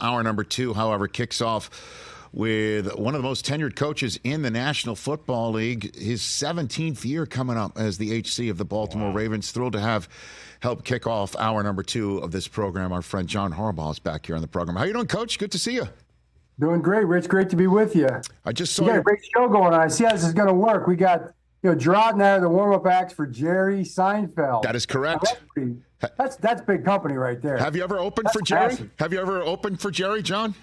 Hour number 2, however, kicks off with one of the most tenured coaches in the National Football League. His 17th year coming up as the HC of the Baltimore Ravens. Thrilled to have help kick off hour number 2 of this program. Our friend John Harbaugh is back here on the program. How you doing, Coach? Good to see you. Doing great, Rich. Great to be with you. I just saw you got a great show going on. I see how this is going to work. We got, Gerard and I are the warm-up acts for Jerry Seinfeld. That is correct. That's big company right there. Have you ever opened for Jerry? Massive. Have you ever opened for Jerry, John?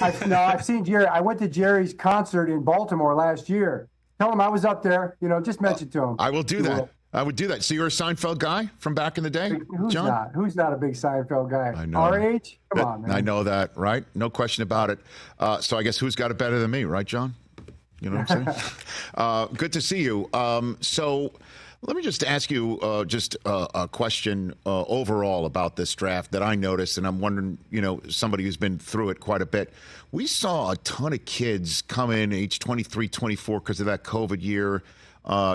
I've seen Jerry. I went to Jerry's concert in Baltimore last year. Tell him I was up there. Just mention to him. I will do that. I would do that. So you're a Seinfeld guy from back in the day, John? Who's not a big Seinfeld guy? I know. Our age? Come on, man. I know that, right? No question about it. So I guess who's got it better than me, right, John? You know what I'm saying? Good to see you. So let me just ask you just a question overall about this draft that I noticed, and I'm wondering, somebody who's been through it quite a bit. We saw a ton of kids come in age 23, 24 because of that COVID year.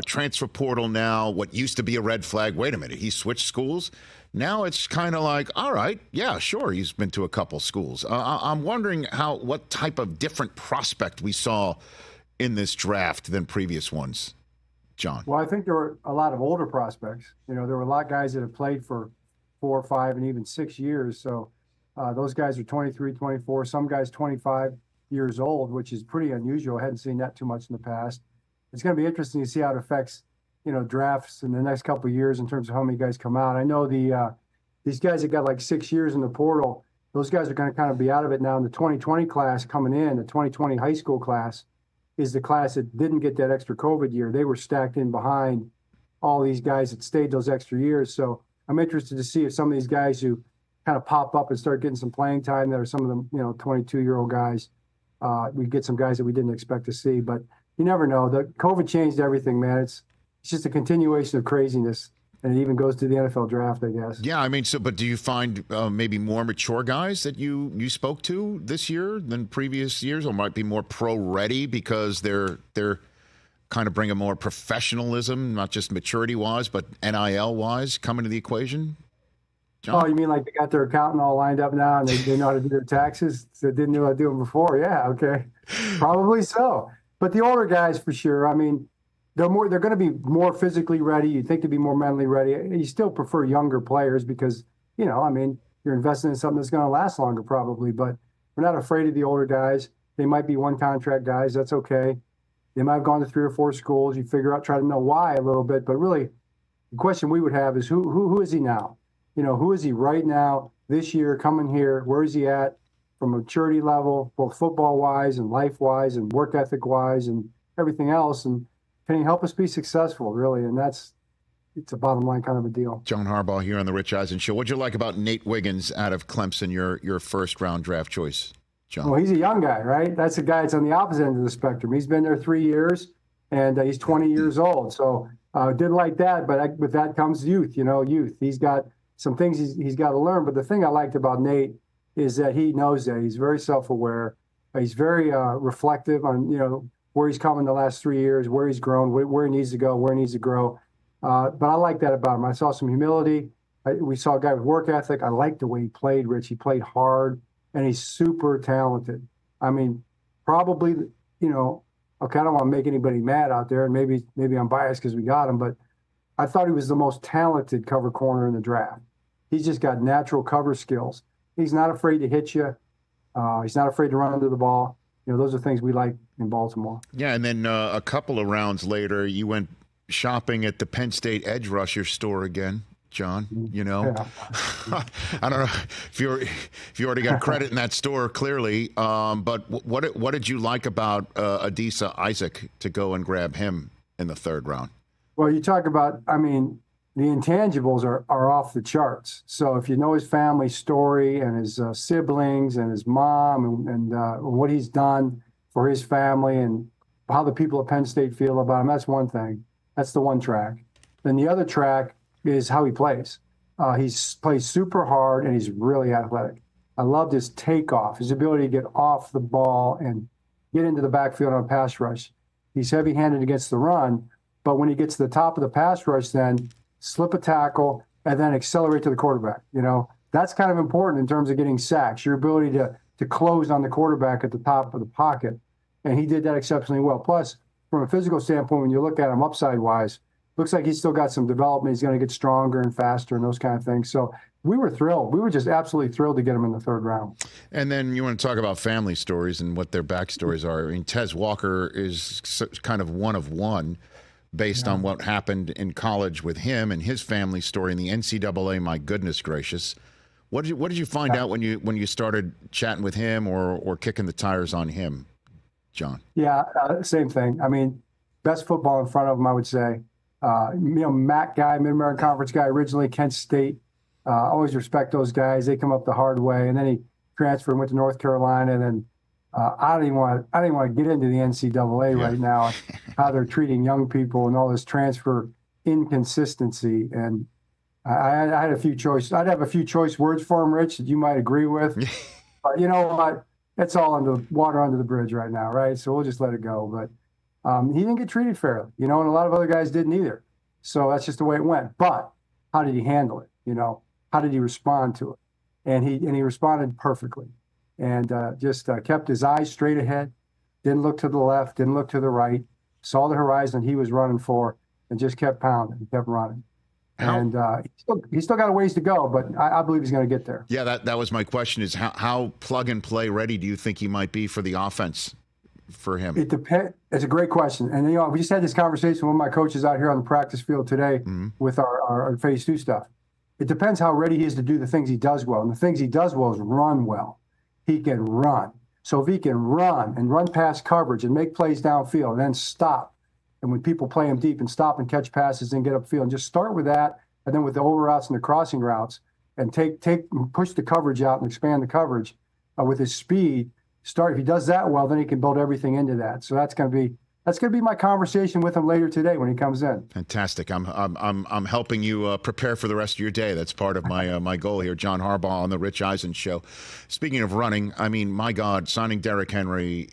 Transfer portal now, what used to be a red flag. Wait a minute, he switched schools? Now it's kind of like, all right, yeah, sure, he's been to a couple schools. I'm wondering what type of different prospect we saw in this draft than previous ones, John. Well, I think there were a lot of older prospects. There were a lot of guys that have played for 4 or 5 and even 6 years. So those guys are 23, 24, some guys 25 years old, which is pretty unusual. I hadn't seen that too much in the past. It's going to be interesting to see how it affects, drafts in the next couple of years in terms of how many guys come out. I know these guys that got like 6 years in the portal, those guys are going to kind of be out of it now. In the 2020 class coming in, the 2020 high school class is the class that didn't get that extra COVID year. They were stacked in behind all these guys that stayed those extra years. So I'm interested to see if some of these guys who kind of pop up and start getting some playing time that are some of them, 22-year-old guys, we get some guys that we didn't expect to see. But you never know. The COVID changed everything, man. It's just a continuation of craziness, and it even goes to the NFL draft, I guess. Yeah, I mean, but do you find maybe more mature guys that you spoke to this year than previous years, or might be more pro-ready because they're kind of bringing more professionalism, not just maturity-wise, but NIL-wise, coming to the equation? John? Oh, you mean like they got their accountant all lined up now and they know how to do their taxes? They didn't know how to do them before. Yeah, okay. Probably so. But the older guys, for sure, I mean, they're going to be more physically ready. You think to be more mentally ready. You still prefer younger players because, you're investing in something that's going to last longer probably. But we're not afraid of the older guys. They might be one-contract guys. That's okay. They might have gone to 3 or 4 schools. You try to know why a little bit. But really, the question we would have is who is he now? Who is he right now, this year, coming here? Where is he at? From a maturity level, both football-wise and life-wise and work ethic-wise and everything else. And can he help us be successful, really? And it's a bottom line kind of a deal. John Harbaugh here on the Rich Eisen Show. What'd you like about Nate Wiggins out of Clemson, your first-round draft choice, John? Well, he's a young guy, right? That's a guy that's on the opposite end of the spectrum. He's been there 3 years, and he's 20 years old. So did like that, but with that comes youth, youth. He's got some things he's got to learn. But the thing I liked about Nate is that he knows that. He's very self-aware. He's very reflective on, where he's come in the last 3 years, where he's grown, where he needs to go, where he needs to grow. But I like that about him. I saw some humility. We saw a guy with work ethic. I liked the way he played, Rich. He played hard, and he's super talented. I mean, probably, okay, I don't want to make anybody mad out there, and maybe I'm biased because we got him, but I thought he was the most talented cover corner in the draft. He's just got natural cover skills. He's not afraid to hit you. He's not afraid to run under the ball. Those are things we like in Baltimore. Yeah, and then a couple of rounds later, you went shopping at the Penn State edge rusher store again, John. Yeah. I don't know if you already got credit in that store, clearly. But what did you like about Adisa Isaac to go and grab him in the 3rd round? Well, you talk about, the intangibles are off the charts. So if you know his family story and his siblings and his mom and what he's done for his family and how the people at Penn State feel about him, that's one thing. That's the one track. Then the other track is how he plays. He plays super hard and he's really athletic. I loved his takeoff, his ability to get off the ball and get into the backfield on a pass rush. He's heavy-handed against the run, but when he gets to the top of the pass rush, then slip a tackle, and then accelerate to the quarterback. That's kind of important in terms of getting sacks. Your ability to to close on the quarterback at the top of the pocket. And he did that exceptionally well. Plus, from a physical standpoint, when you look at him upside-wise, looks like he's still got some development. He's going to get stronger and faster and those kind of things. So we were thrilled. We were just absolutely thrilled to get him in the third round. And then you want to talk about family stories and what their backstories are. I mean, Tez Walker is kind of one of one based on what happened in college with him and his family story in the NCAA. My goodness gracious. What did you find out when you started chatting with him or kicking the tires on him, John? Yeah, same thing. I mean, best football in front of him, I would say. MAC guy, Mid-American Conference guy, originally Kent State. Always respect those guys. They come up the hard way. And then he transferred and went to North Carolina. And then I don't even want to get into the NCAA right now, how they're treating young people and all this transfer inconsistency. And I had a few choice. I'd have a few choice words for him, Rich, that you might agree with. But you know what? It's all under water under the bridge right now, right? So we'll just let it go. But he didn't get treated fairly, and a lot of other guys didn't either. So that's just the way it went. But how did he handle it? How did he respond to it? And he responded perfectly, and just kept his eyes straight ahead, didn't look to the left, didn't look to the right, saw the horizon he was running for, and just kept pounding, kept running. And he's still got a ways to go, but I believe he's going to get there. Yeah, that was my question: is how plug and play ready do you think he might be for the offense? For him, it depends. It's a great question, and we just had this conversation with my coaches out here on the practice field today with our phase 2 stuff. It depends how ready he is to do the things he does well, and the things he does well is run well. He can run, so if he can run past coverage and make plays downfield, and then stop, and when people play him deep and stop and catch passes and get upfield, and just start with that, and then with the over routes and the crossing routes, and push the coverage out and expand the coverage with his speed. If he does that well, then he can build everything into that. So that's going to be my conversation with him later today when he comes in. Fantastic. I'm helping you prepare for the rest of your day. That's part of my goal here. John Harbaugh on the Rich Eisen Show. Speaking of running, I mean, my God, signing Derrick Henry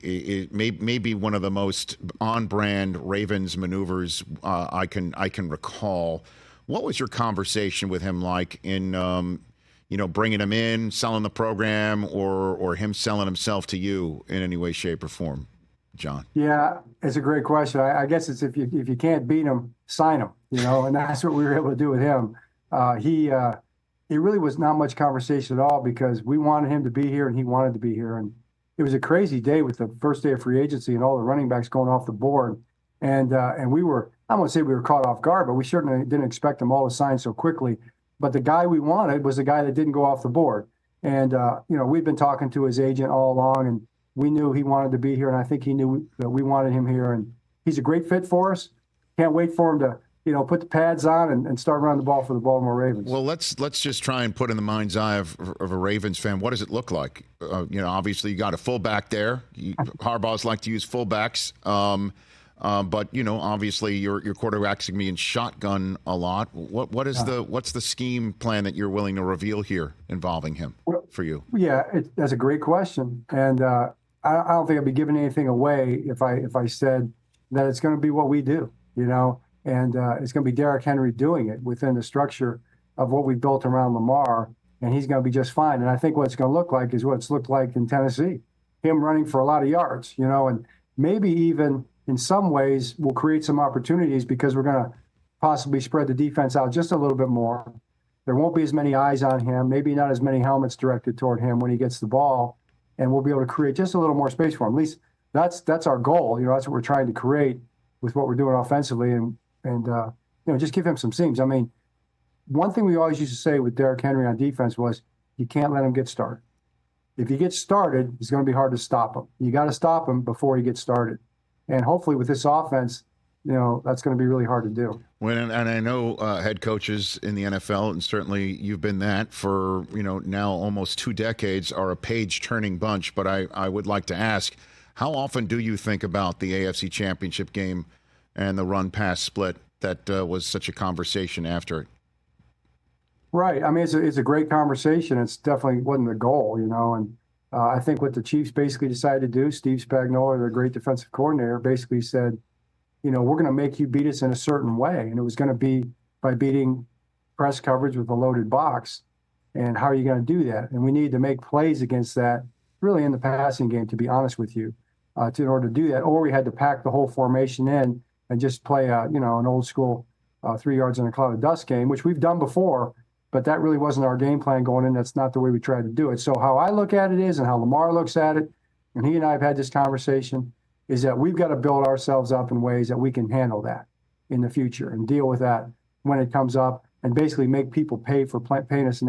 may be one of the most on-brand Ravens maneuvers I can recall. What was your conversation with him like in bringing him in, selling the program, or him selling himself to you in any way, shape, or form, John? Yeah, it's a great question. I guess it's if you can't beat him, sign him, and that's what we were able to do with him. It really was not much conversation at all because we wanted him to be here and he wanted to be here. And it was a crazy day with the first day of free agency and all the running backs going off the board. And we were, I won't say we were caught off guard, but we certainly didn't expect them all to sign so quickly. But the guy we wanted was the guy that didn't go off the board. And, we've been talking to his agent all along, and we knew he wanted to be here, and I think he knew that we wanted him here. And he's a great fit for us. Can't wait for him to, put the pads on and start running the ball for the Baltimore Ravens. Well, let's just try and put in the mind's eye of a Ravens fan. What does it look like? Obviously you got a fullback there. Harbaugh's like to use fullbacks. But obviously your quarterback's gonna be in shotgun a lot. What's the scheme plan that you're willing to reveal here involving him for you? Yeah, that's a great question, and I don't think I'd be giving anything away if I said that it's going to be what we do, and it's going to be Derrick Henry doing it within the structure of what we built around Lamar, and he's going to be just fine. And I think what it's going to look like is what it's looked like in Tennessee, him running for a lot of yards, and maybe even. In some ways, we'll create some opportunities because we're going to possibly spread the defense out just a little bit more. There won't be as many eyes on him, maybe not as many helmets directed toward him when he gets the ball, and we'll be able to create just a little more space for him. At least that's our goal. That's what we're trying to create with what we're doing offensively, and just give him some seams. I mean, one thing we always used to say with Derrick Henry on defense was you can't let him get started. If he gets started, it's going to be hard to stop him. You got to stop him before he gets started. And hopefully with this offense, that's going to be really hard to do. And I know head coaches in the NFL, and certainly you've been that for, now almost 2 decades, are a page-turning bunch. But I would like to ask, how often do you think about the AFC Championship game and the run-pass split that was such a conversation after it? Right. I mean, it's a great conversation. It's definitely wasn't the goal, and I think what the Chiefs basically decided to do, Steve Spagnuolo, their great defensive coordinator, basically said, we're going to make you beat us in a certain way. And it was going to be by beating press coverage with a loaded box. And how are you going to do that? And we need to make plays against that really in the passing game, to be honest with you, in order to do that. Or we had to pack the whole formation in and just play an old school 3 yards in a cloud of dust game, which we've done before, but that really wasn't our game plan going in. That's not the way we tried to do it. So how I look at it is, and how Lamar looks at it, and he and I have had this conversation, is that we've got to build ourselves up in ways that we can handle that in the future and deal with that when it comes up, and basically make people pay for playing us in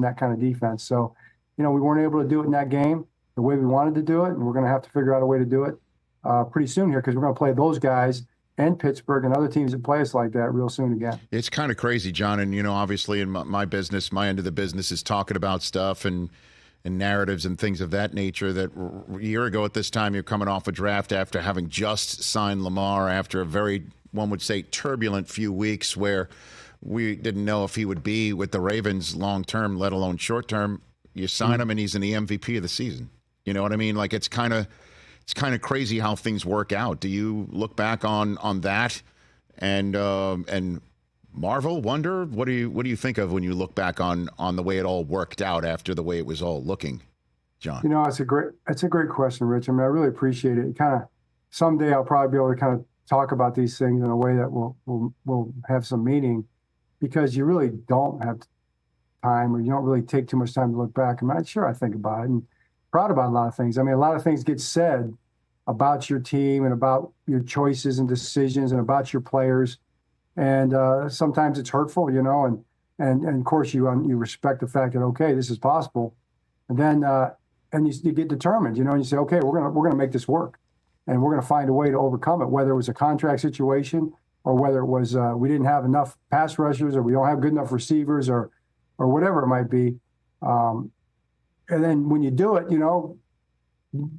that kind of defense. So, we weren't able to do it in that game the way we wanted to do it, and we're going to have to figure out a way to do it pretty soon here, because we're going to play those guys and Pittsburgh and other teams that play us like that real soon again. It's kind of crazy, John. And, obviously in my business, my end of the business is talking about stuff and narratives and things of that nature, that a year ago at this time, you're coming off a draft after having just signed Lamar after a very, one would say, turbulent few weeks where we didn't know if he would be with the Ravens long-term, let alone short-term. You sign him and he's in the MVP of the season. You know what I mean? Like, it's kind of crazy how things work out. Do you look back on that and marvel, wonder? What do you think of when you look back on the way it all worked out after the way it was all looking, John? It's a great question, Rich. I mean, I really appreciate it. Someday I'll probably be able to kind of talk about these things in a way that will have some meaning, because you really don't have time, or you don't really take too much time to look back. I'm sure I think about it and proud about a lot of things. I mean, a lot of things get said about your team and about your choices and decisions and about your players. And sometimes it's hurtful, and of course you respect the fact that, okay, this is possible. And then you get determined, and you say, okay, we're gonna make this work, and we're gonna find a way to overcome it, whether it was a contract situation or whether it was we didn't have enough pass rushers, or we don't have good enough receivers, or whatever it might be. And then when you do it,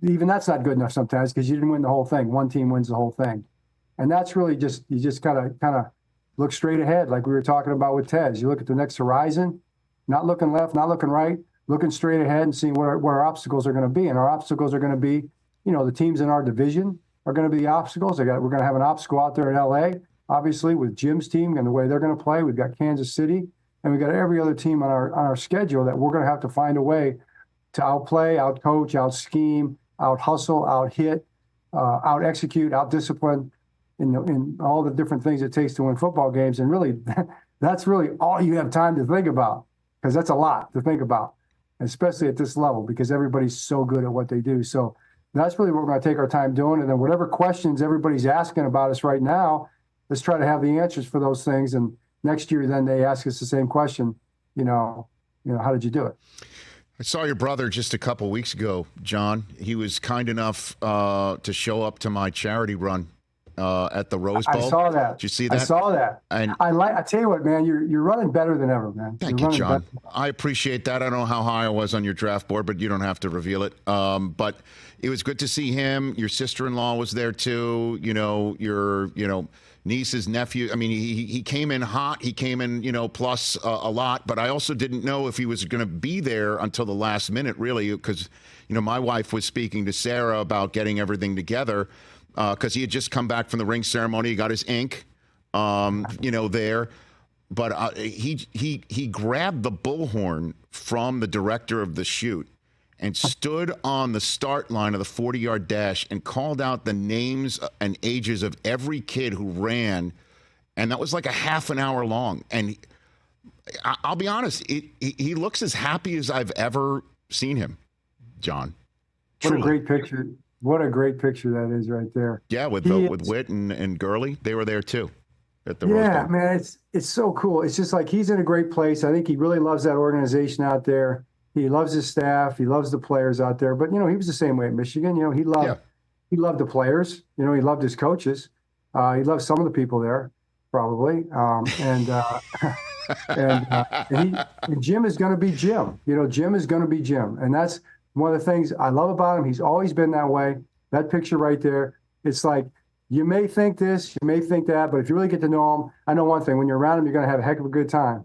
even that's not good enough sometimes, because you didn't win the whole thing. One team wins the whole thing. And that's really you just kind of look straight ahead, like we were talking about with Tez. You look at the next horizon, not looking left, not looking right, looking straight ahead and seeing what our obstacles are going to be. And our obstacles are going to be, the teams in our division are going to be the obstacles. We're going to have an obstacle out there in LA, obviously, with Jim's team and the way they're going to play. We've got Kansas City, and we've got every other team on our schedule that we're going to have to find a way to outplay, outcoach, out-scheme, out-hustle, out-hit, out-execute, out-discipline in all the different things it takes to win football games. And really, that's really all you have time to think about, because that's a lot to think about, especially at this level, because everybody's so good at what they do. So that's really what we're going to take our time doing. And then whatever questions everybody's asking about us right now, let's try to have the answers for those things. And next year, then they ask us the same question, how did you do it? I saw your brother just a couple weeks ago, John. He was kind enough to show up to my charity run at the Rose Bowl. I saw that. Did you see that? I saw that. And I tell you what, man, you're running better than ever, man. Thank you, John. I appreciate that. I don't know how high I was on your draft board, but you don't have to reveal it. But it was good to see him. Your sister-in-law was there too. Your niece's nephew. I mean, he came in hot. He came in, plus a lot. But I also didn't know if he was going to be there until the last minute, really, because, my wife was speaking to Sarah about getting everything together, because he had just come back from the ring ceremony. He got his ink, there. But he grabbed the bullhorn from the director of the shoot and stood on the start line of the 40-yard dash and called out the names and ages of every kid who ran. And that was like a half an hour long. And I'll be honest, he looks as happy as I've ever seen him, John. What a great picture. What a great picture that is right there. Yeah, with Witt and Gurley, they were there too at the Rose Bowl. Man, it's so cool. It's just like he's in a great place. I think he really loves that organization out there. He loves his staff. He loves the players out there. But, he was the same way at Michigan. He loved the players. He loved his coaches. He loved some of the people there, probably. And Jim is going to be Jim. Jim is going to be Jim. And that's one of the things I love about him. He's always been that way. That picture right there, it's like, you may think this, you may think that, but if you really get to know him, I know one thing. When you're around him, you're going to have a heck of a good time.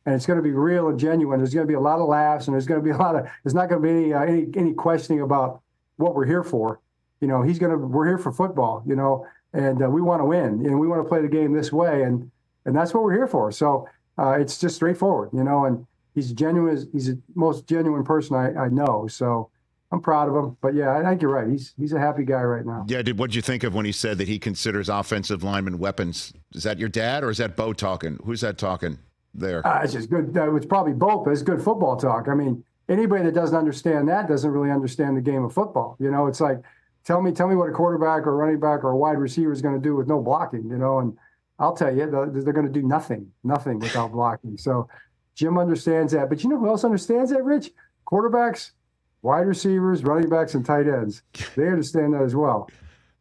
And it's going to be real and genuine. There's going to be a lot of laughs, and there's not going to be any questioning about what we're here for. We're here for football, and we want to win, and we want to play the game this way, and that's what we're here for. So it's just straightforward, and he's genuine. He's the most genuine person I know. So I'm proud of him. But yeah, I think you're right. He's a happy guy right now. Yeah, what'd you think of when he said that he considers offensive linemen weapons? Is that your dad or is that Bo talking? Who's that talking there? It's just good. It's probably both, but it's good football talk. I mean, anybody that doesn't understand that doesn't really understand the game of football. It's like, tell me what a quarterback or running back or a wide receiver is going to do with no blocking, and I'll tell you, they're going to do nothing without blocking. So Jim understands that. But you know who else understands that, Rich? Quarterbacks, wide receivers, running backs, and tight ends. They understand that as well.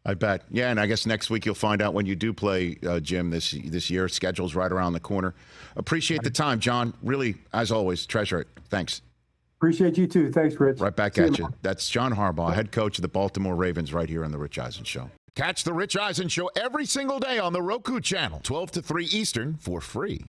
I bet. Yeah, and I guess next week you'll find out when you do play, Jim, this year. Schedule's right around the corner. Appreciate the time, John. Really, as always, treasure it. Thanks. Appreciate you, too. Thanks, Rich. Right back at you. That's John Harbaugh, head coach of the Baltimore Ravens, right here on The Rich Eisen Show. Catch The Rich Eisen Show every single day on the Roku channel, 12 to 3 Eastern, for free.